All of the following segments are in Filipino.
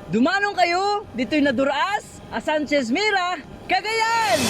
Dumanong kayo, dito'y naduras, Sanchez Mira, Cagayan!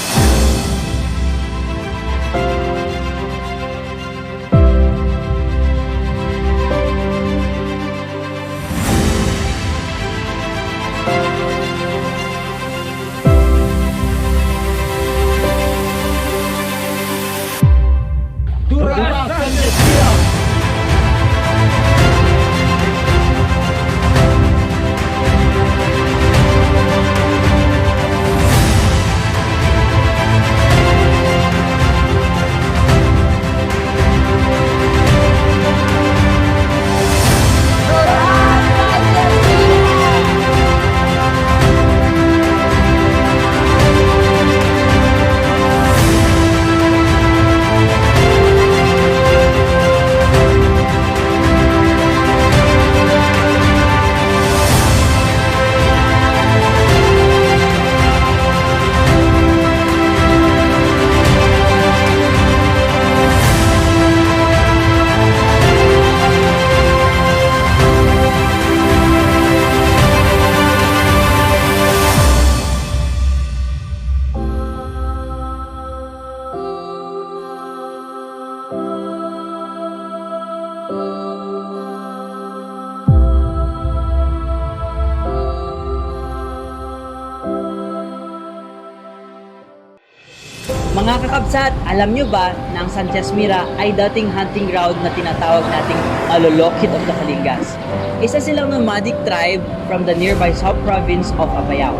Mga kakabsat, alam nyo ba na ang Sanchez Mira ay dating hunting ground na tinatawag nating Malulokit of the Kalingas? Isa silang nomadic tribe from the nearby sub-province of Apayao.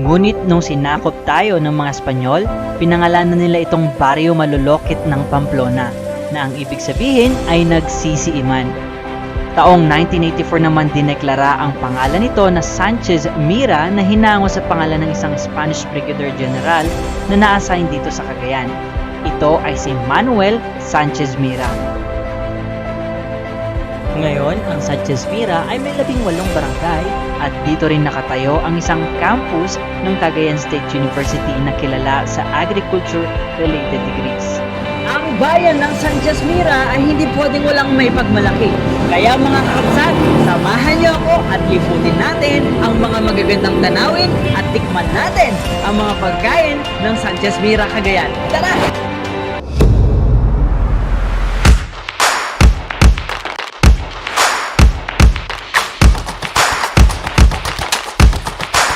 Ngunit nung sinakop tayo ng mga Espanyol, pinangalanan nila itong Barrio Malulokit ng Pamplona, na ang ibig sabihin ay nagsisiiman. Taong 1984 naman dineklara ang pangalan nito na Sanchez Mira na hinango sa pangalan ng isang Spanish Brigadier General na na-assign dito sa Cagayan. Ito ay si Manuel Sanchez Mira. Ngayon, ang Sanchez Mira ay may 18 barangay at dito rin nakatayo ang isang campus ng Cagayan State University na kilala sa agriculture-related degrees. Ang bayan ng Sanchez Mira ay hindi pwedeng walang may pagmalaki. Kaya mga kakabsat, samahan niyo ako at liputin natin ang mga magagandang tanawin at tikman natin ang mga pagkain ng Sanchez Mira, Cagayan. Tara!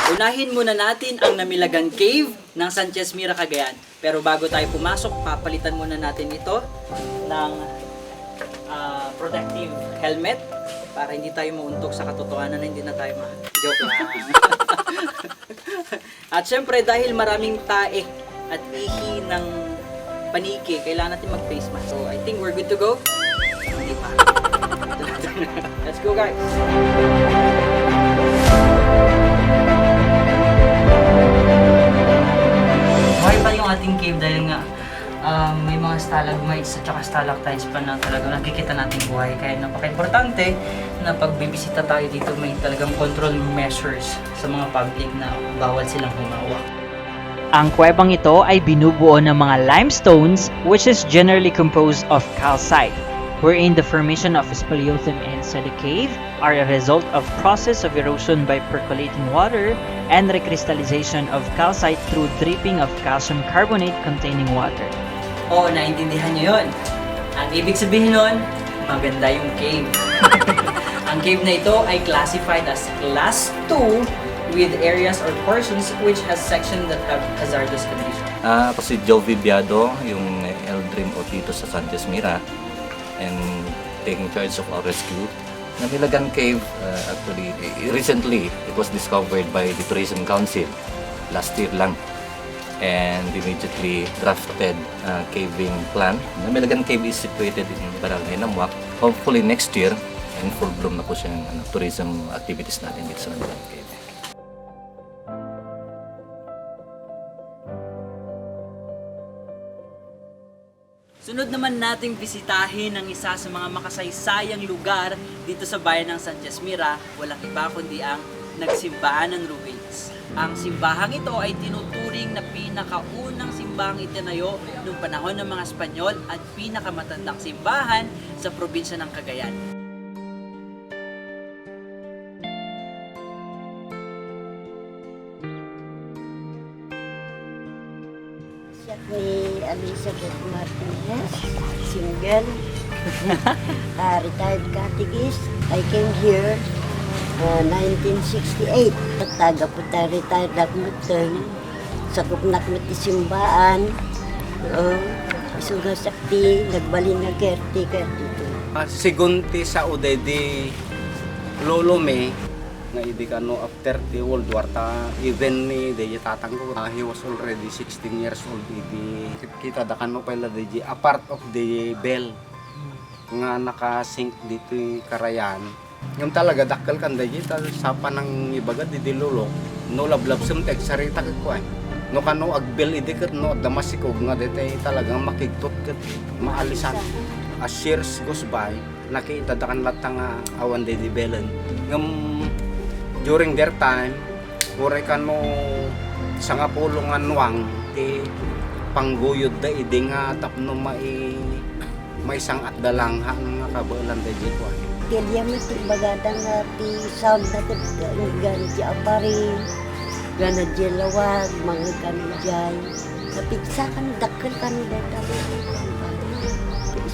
Unahin muna natin ang Namilagang Cave ng Sanchez Mira, Cagayan. Pero bago tayo pumasok, papalitan muna natin ito ng protective helmet para hindi tayo mauntok sa katotohanan na hindi na tayo joke lang. At syempre dahil maraming tae at ihi ng paniki, kailangan natin mag-face mask. So I think we're good to go. Hindi pa. Let's go guys! Buhay pa yung ating cave dahil nga may mga stalagmites at saka stalactites pa na talagang nakikita nating buhay. Kaya napaka-importante na pag bibisita tayo dito may talagang control measures sa mga public na bawal silang humawak. Ang kuwebang ito ay binubuo ng mga limestones which is generally composed of calcite, wherein the formation of speleothem inside the cave are a result of process of erosion by percolating water and recrystallization of calcite through dripping of calcium carbonate containing water. Oo, naintindihan nyo yun. Ang ibig sabihin nun, maganda yung cave. Ang cave na ito ay classified as Class 2 with areas or portions which has sections that have hazardous conditions. Ako si Joe Vibiado, yung Eldrin o dito sa Sanchez Mira, and taking charge of our rescue. Namilagang Cave, actually, recently, it was discovered by the Tourism Council last year lang, and immediately drafted caving plan. Namilagang Cave is situated in Barangay Namuac. Hopefully next year, in full bloom na po siya ng tourism activities natin dito sa Namilagang Cave. Sunod naman nating bisitahin ang isa sa mga makasaysayang lugar dito sa bayan ng Sanchez Mira, walang iba kundi ang Nagsimbahan ng Ruins. Ang simbahang ito ay tinuturing na pinakaunang simbahang itinayo noong panahon ng mga Espanyol at pinakamatandang simbahan sa probinsya ng Cagayan. Ni Elizabeth Martinez, single, retired catechist. I came here 1968. Taga po tayo retired dakmutan. Sakop nakmat isimbaan. Isuga sakti, nagbalin na kerti dito. Sigunti sa uday di lolo me nga idi kano after the World War ta even ni de tatang ko he was already 16 years old idi kita da kano pala de a part of the bell nga naka-sink dito yung karayan yung talaga dakkel kan de ta sapa ng ibaga di lolo no lablab sumtek sarita ko ay no kano agbel idi ket no damasiko nga dete talagang makigtot ket maalisan. As years goes by, nakita dakan latang awan de belen. During their time, kuray kan mo sa nga pulungan wang ti pangguyod da idi nga tapno may sang at dalang nga kabalan da jiko. Kaya mo ti bagada nga ti sound na ket gan ti apari, gana di lawag, mga kanjay. Kapigsa kan dakkel kan da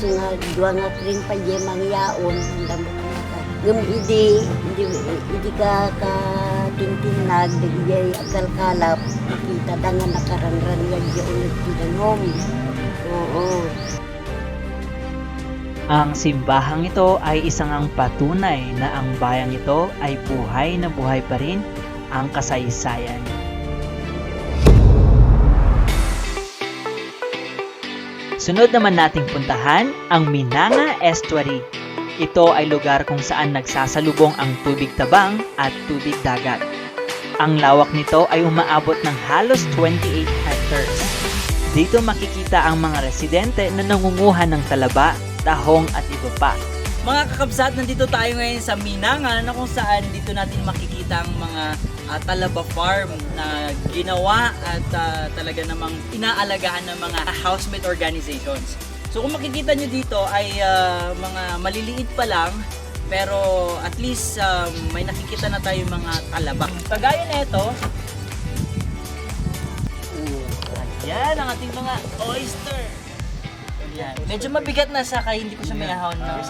nga dua nga kring pa je mangyaon damo ka ngem idi ka tintinag dagay akal kalap kita dangan nakaranran nga je ulit tidanom. Oo. Ang simbahang ito ay isang ang patunay na ang bayang ito ay buhay na buhay pa rin ang kasaysayan. Sunod naman nating puntahan ang Minanga Estuary. Ito ay lugar kung saan nagsasalubong ang tubig tabang at tubig dagat. Ang lawak nito ay umaabot ng halos 28 hectares. Dito makikita ang mga residente na nangunguha ng talaba, tahong at iba pa. Mga kakabsat, nandito tayo ngayon sa Minanga na kung saan dito natin makikita ang mga talaba farm na ginawa at talaga namang inaalagaan ng mga housemate organizations. So kung makikita nyo dito ay mga maliliit pa lang pero at least may nakikita na tayo mga talaba. Kagaya na ito, yan ang ating mga oyster. Yan. Medyo mabigat na sa kaya hindi ko siya mayahon na.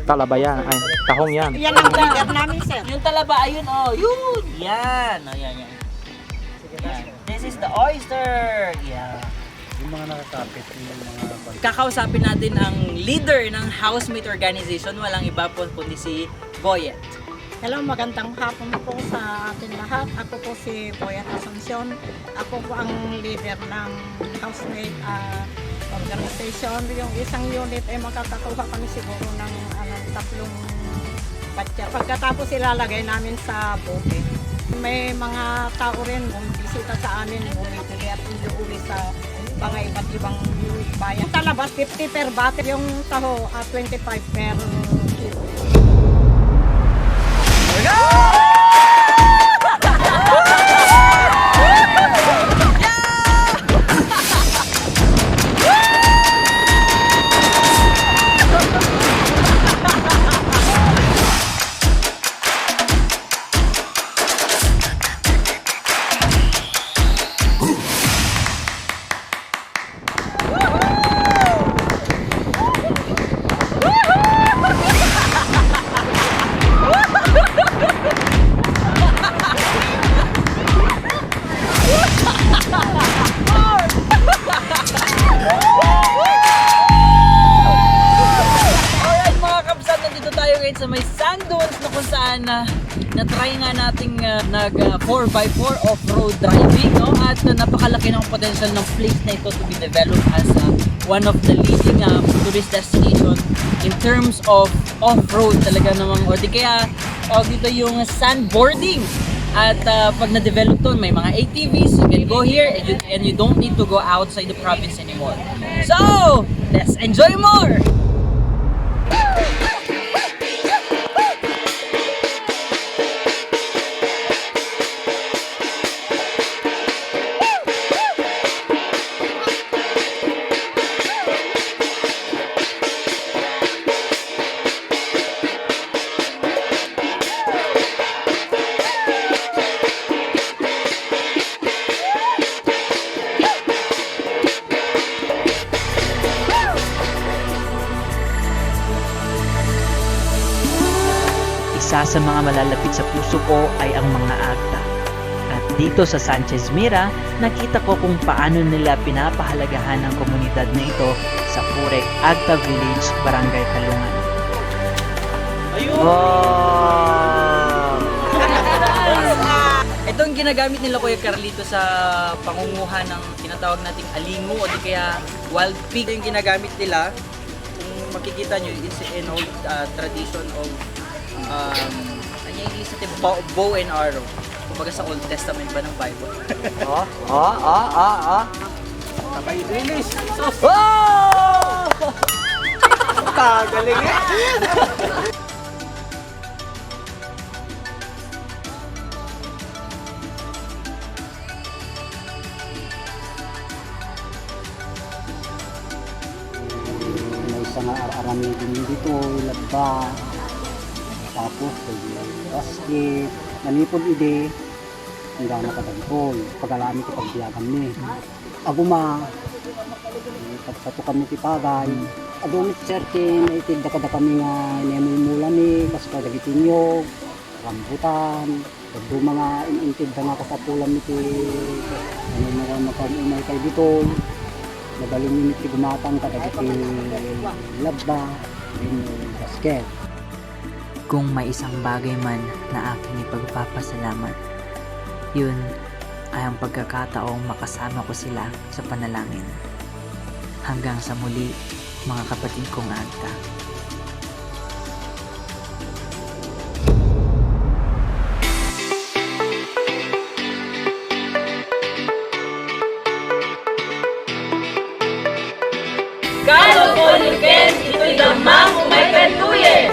Talaba yan, ay tahong yan. Yan ang bigat namin, sir. Yung talaba, ayun oh, yun! Yan! Oh, yan. This is the oyster! Yeah. Yung mga nakakapit yung mga Kakausapin natin ang leader ng housemate organization, walang iba po kundi si Boyet. Hello, magandang hapon po sa atin lahat. Ako po si Boyet Asuncion. Ako po ang leader ng housemate organization. Yung isang unit ay makakakuha kami siguro ng 3 batya. Pagkatapos ilalagay namin sa bote. May mga tao rin bumisita sa amin, bumibili at iuwi sa mga iba't ibang bayan. Talabas 50 per bate, yung taho 25 per kilo. Sa may sand dunes na kung saan na-try nga nating nag 4x4 off-road driving, no? At napakalaki ng potential ng place na ito to be developed as one of the leading tourist destination in terms of off-road talaga namang, o di kaya dito yung sandboarding. At pag na-develop to, may mga ATVs, you can go here and you don't need to go outside the province anymore. So, let's enjoy more! Isa sa mga malalapit sa puso ko ay ang mga akta. At dito sa Sanchez Mira, nakita ko kung paano nila pinapahalagahan ang komunidad na ito sa Purek Agta Village, Barangay Talungan. Ito ang ginagamit nila Kuya Carlito sa pangunguha ng tinatawag nating alingo o di kaya wild pig. Ito yung ginagamit nila. Kung makikita nyo, it's an old tradition of ano yung English natin? Bow and arrow. Kumbaga sa Old Testament ba ng Bible? Sabay release. Sus! Kagaling eh! May isang arami din dito, laba, tapos basket, nanipod ide, hanggang nakadagpol, pag-alami ko pagbiyagan ni. Aguma, pagsato kami tipagay, adumit certain, naitid da kami nga nemumula ni, kas kadagitin nyo, rambutan, dagdo mga inintid da nga kasapulan niti, ano mga makamumay kay dito, madaling yun iti gumatang kadagiti laba, basket. Kung may isang bagay man na aking ipagpapasalamat, yun ay ang pagkakataong makasama ko sila sa panalangin. Hanggang sa muli, mga kapatid kong Agta. Kano po ni Ken, ito'y lamang umay kantuye!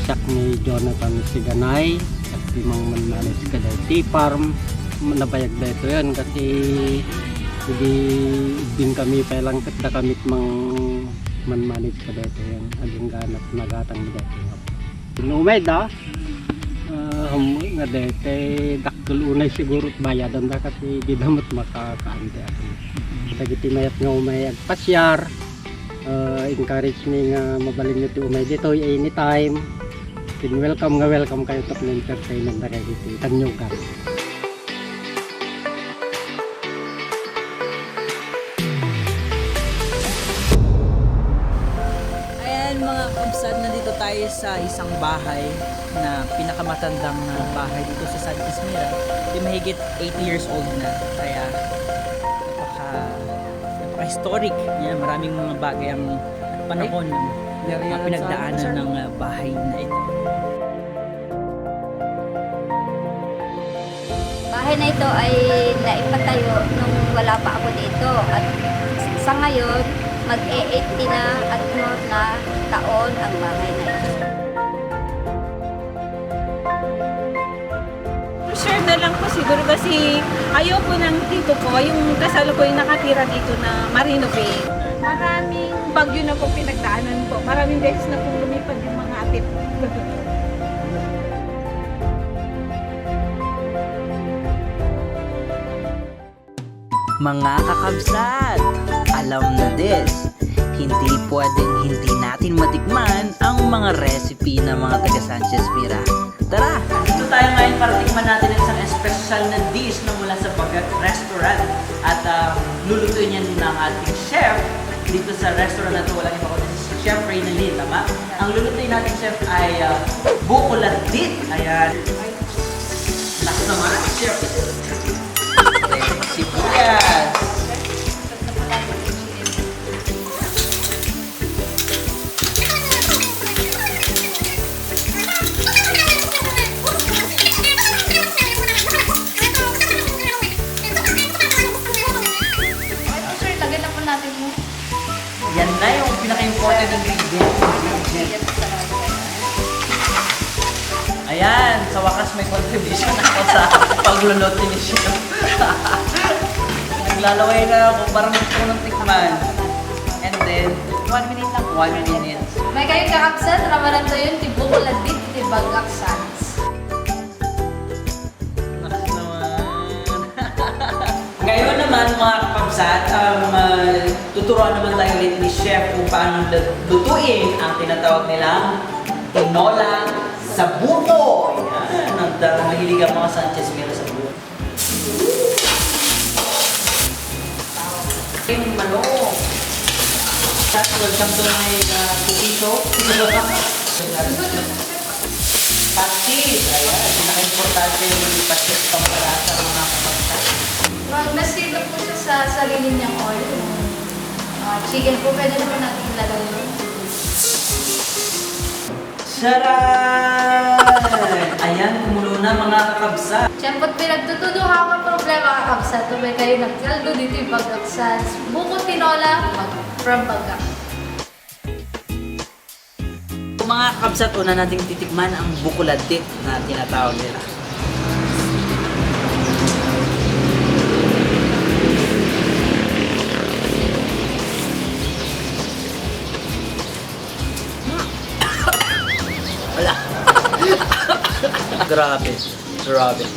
Siyak ni Jonathan Siganay at limang manmanis ka dahil T-Farm nabayag na ito yan kasi hindi din kami pelang kita kamit mang manmanis ka dahil ito yan aling ganap nagatang na dahil pinumay da nga dahil daktul unay siguro bayadan da kasi di damot makakaante ako kita mayat nga umay agpasyar encourage ni nga mabaling nito umay dito anytime. Welcome kayo to entertainment na kayo dito. Tanyugan. Ayan mga kabsat, nandito tayo sa isang bahay na pinakamatandang bahay dito sa Sanchez Mira. Yung mahigit 80 years old na. Kaya napaka-historic. Yan, maraming mga bagay ang panahon ng mga pinagdaanan ng bahay na ito. Bahay na ito ay naipatayo nung wala pa ako dito at sa ngayon mag-80 na at more na taon ang bahay na ito. Share na lang po siguro kasi ayaw po ng tito ko, yung kasalo ko yung nakatira dito na ma-renovate. Maraming bagyo na po pinagdaanan po. Maraming beses na po lumipad yung mga atip. Mga kakabsat, alam na this, hindi pwedeng hindi natin matikman ang mga recipe ng mga taga Sanchez Mira. Tara! Dito tayo ngayon para tikman natin ang isang espesyal na dish na mula sa Bagat Restaurant. At lulutuin yan din ng ating chef dito sa restaurant na ito. Walang iba kundi si Chef Reynalyn, tama? Ang lulutuin natin chef ay bukuladit. Ayan. Lakas naman, chef. Sibuyas. Yan na yung pinaka-important ingredient. Ayan, sa wakas may contribution ako sa pagluluto ni Shiro. Naglalaway na ako para magpuno ng tikman. And then, 1 minute lang. 1 minute. May kayong kakapsat, ramaran to yun, tibukol at di bagaksan. Nakas naman. Ngayon naman mga kapamsat, tuturuan naman tayo ulit ni Chef kung paano lutuin ang tinatawag nilang tinola sa buko. Yan, nahilig ang mga Sanchez Mira sa buko. Yung manok. Welcome to my cooking show. Patis. Ayan, pinaka-importante yung patis pampalasa ng mga kapamsat. Masilap po siya sa sarili niyang oil. Chicken po, pwede naman natin ilagay yun. Charan! Ayan, kumulo na mga kakabsat. Siyempre, pinagtutuduhan ang problema kakapsat. Tumay kayo nagkaldo dito yung bagaksan. Buko tinola, from bagak. Mga kakabsat, una nating titikman ang bukuladik na tinatawag nila. Wala. Grabe. Grabe.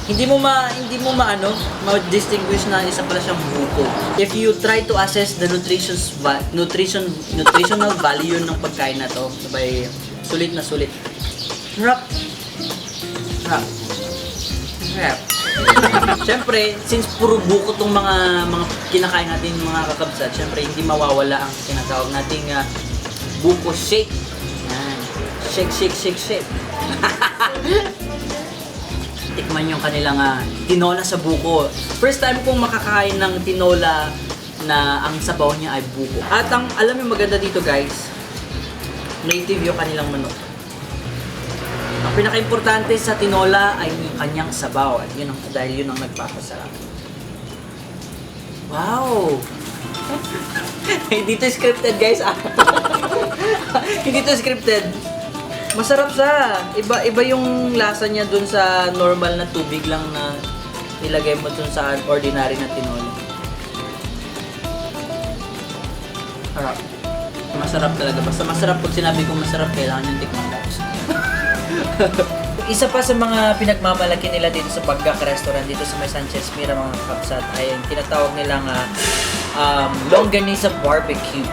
Hindi mo ma-distinguish na isa pala siyang buko. If you try to assess the nutritional value ng pagkain na to, sabay sulit na sulit. Sarap. Sarap. Sarap. Siyempre, since puro buko tong mga kinakain natin mga kakabsat, siyempre hindi mawawala ang tinatawag nating buko shake. Yan. Shake, shake, shake, shake. Tikman yung kanilang tinola sa buko. First time kong makakain ng tinola na ang sabaw niya ay buko. At alam yung maganda dito guys, native yung kanilang manok. Ang pinaka-importante sa tinola ay yung kanyang sabaw. At dahil yun ang nagpapasarap. Wow! Hindi to scripted guys. Hindi to scripted. Masarap siya. Iba yung lasa niya dun sa normal na tubig lang na nilagay mo dun sa ordinary na tinola. Sarap. Masarap talaga. Basta masarap pag sinabi kong masarap, kailangan yung tikman guys. Isa pa sa mga pinagmamalaki nila dito sa Bagak Restaurant dito sa may Sanchez Mira mga kapsat ay yung tinatawag nilang Longanisa Barbecue.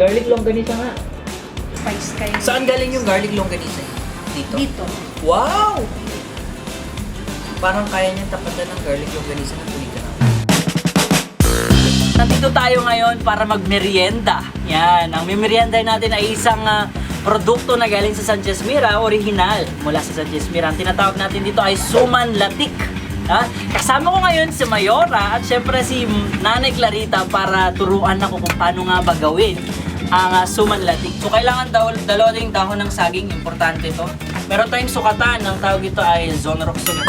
Garlic longganisa nga. Spice kayo. Saan galing yung garlic longganisa? Dito? Dito. Wow! Parang kaya niya tapatan ng garlic longganisa na tuloy ka na. Nandito tayo ngayon para magmerienda. Yan, ang mimerienda natin ay isang produkto na galing sa Sanchez Mira, original mula sa Sanchez Mira. Ang tinatawag natin dito ay suman latik. Kasama ko ngayon si Mayora at syempre si Nanay Clarita para turuan ako kung paano nga ba gawin ang suman latik. So kailangan dalawa ding dahon ng saging, importante to. Meron tayong sukatan, ang tawag ito ay zonroxol.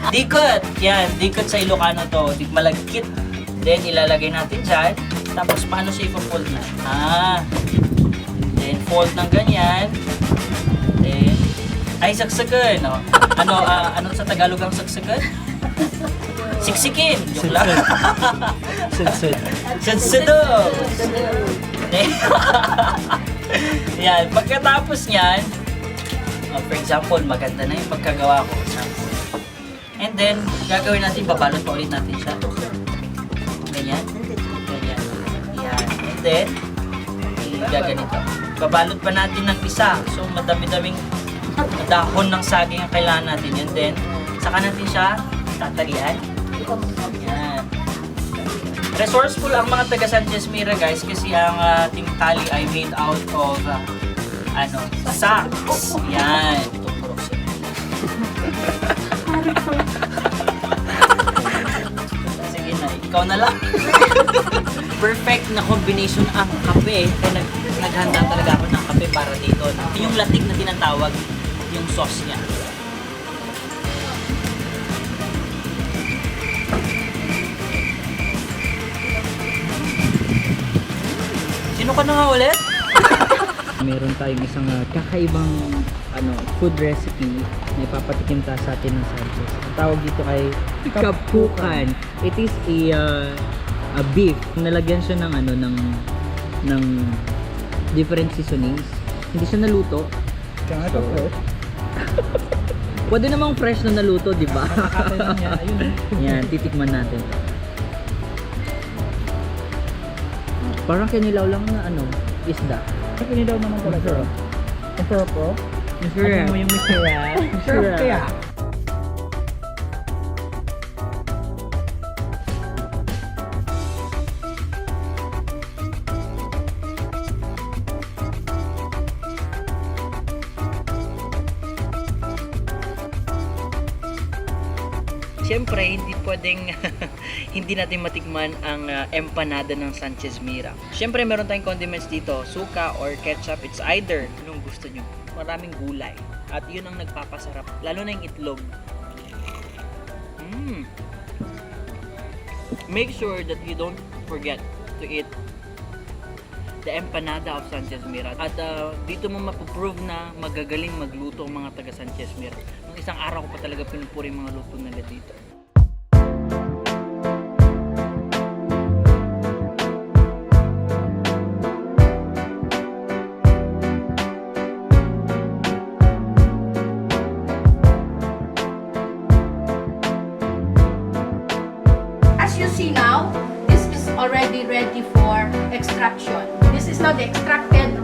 Dikot, yan, dikot sa Ilocano to, malagkit. Then ilalagay natin dyan, tapos paano siya ipo-fold na? Then fold ng ganyan. Then, ay saksakan, no? Ano sa Tagalog ang saksakan? Siksikin, yung lang. Sudsud. Yan, pagkatapos niyan, for example, maganda na yung pagkagawa ko. And then, gagawin natin, babalot pa ulit natin siya. Ganyan. Ganyan. Yan. And then, gaganito. Babalot pa natin ng isa. So, madami-daming dahon ng saging ang kailangan natin. And then, saka natin siya tatalian. Yan. Resourceful ang mga taga Sanchez Mira guys kasi ang ating tali ay made out of sacks. Yan. Sige na, ikaw na lang. Perfect na combination ang kape. Kaya naghanda talaga ako ng kape para dito. Yung latik na tinatawag yung sauce niya. Sino ka na nga ulit? Meron tayong isang kakaibang food recipe na ipapatikim ta sa atin ng Sanchez. Ang tawag dito ay kapukan. It is a beef. Nalagyan siya ng ng different seasonings. Hindi siya naluto. So, pwede namang fresh na naluto, di ba? Yan, titikman natin. Parang kinilaw lang na isda. Kinilaw naman talaga. Masarap po. Masarap. Ano mo yung masarap? Masarap kaya. Siyempre, hindi pwedeng hindi natin matikman ang empanada ng Sanchez Mira. Siyempre, meron tayong condiments dito, suka or ketchup. It's either anong gusto nyo. Maraming gulay. At yun ang nagpapasarap. Lalo na yung itlog. Make sure that you don't forget to eat the empanada of Sanchez Mira. At dito mo mapuprove na magagaling magluto ang mga taga Sanchez Mira. Nung isang araw ko pa talaga pinupuri mga luto nila dito. As you see now, this is already ready for extraction. This is now the extracted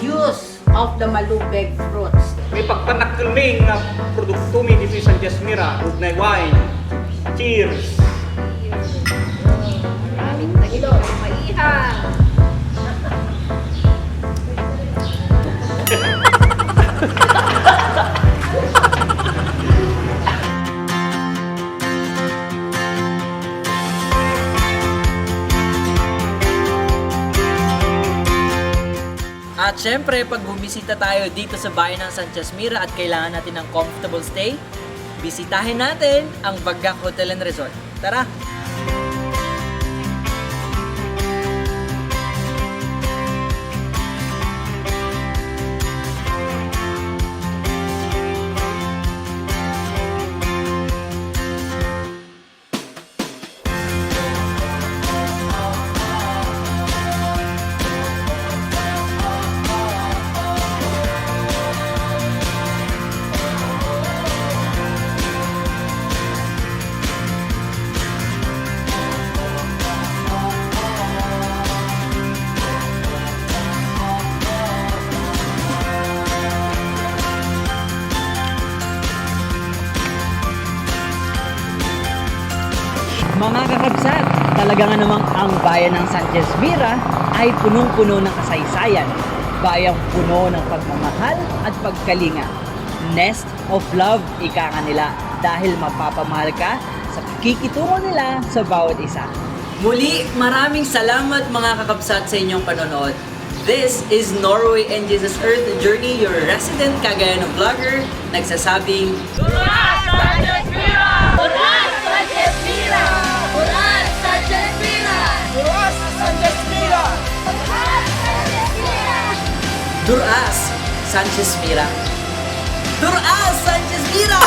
juice of the malubeg fruits. May pagpanakilming na produkto mi dito sa Sanchez Mira, ug na wine. Cheers! Maraming tagilo, maihan. At syempre, pag bumisita tayo dito sa bayan ng Sanchez Mira at kailangan natin ng comfortable stay, bisitahin natin ang Bagak Hotel and Resort. Tara! Mga kakabsat, talaga nga namang ang bayan ng Sanchez Mira ay punong-puno ng kasaysayan. Bayang puno ng pagmamahal at pagkalinga. Nest of love, ika nga nila, dahil mapapamahal ka sa pakikitungo nila sa bawat isa. Muli, maraming salamat mga kakabsat sa inyong panonood. This is Norway and Jesus Earth Journey, your resident Cagayano vlogger, nagsasabing, Uras Sanchez Mira! Uras Sanchez Mira! Uras Sanchez Mira! Uras Sanchez Mira! Duras Sanchez Mira! Duras Sanchez Mira!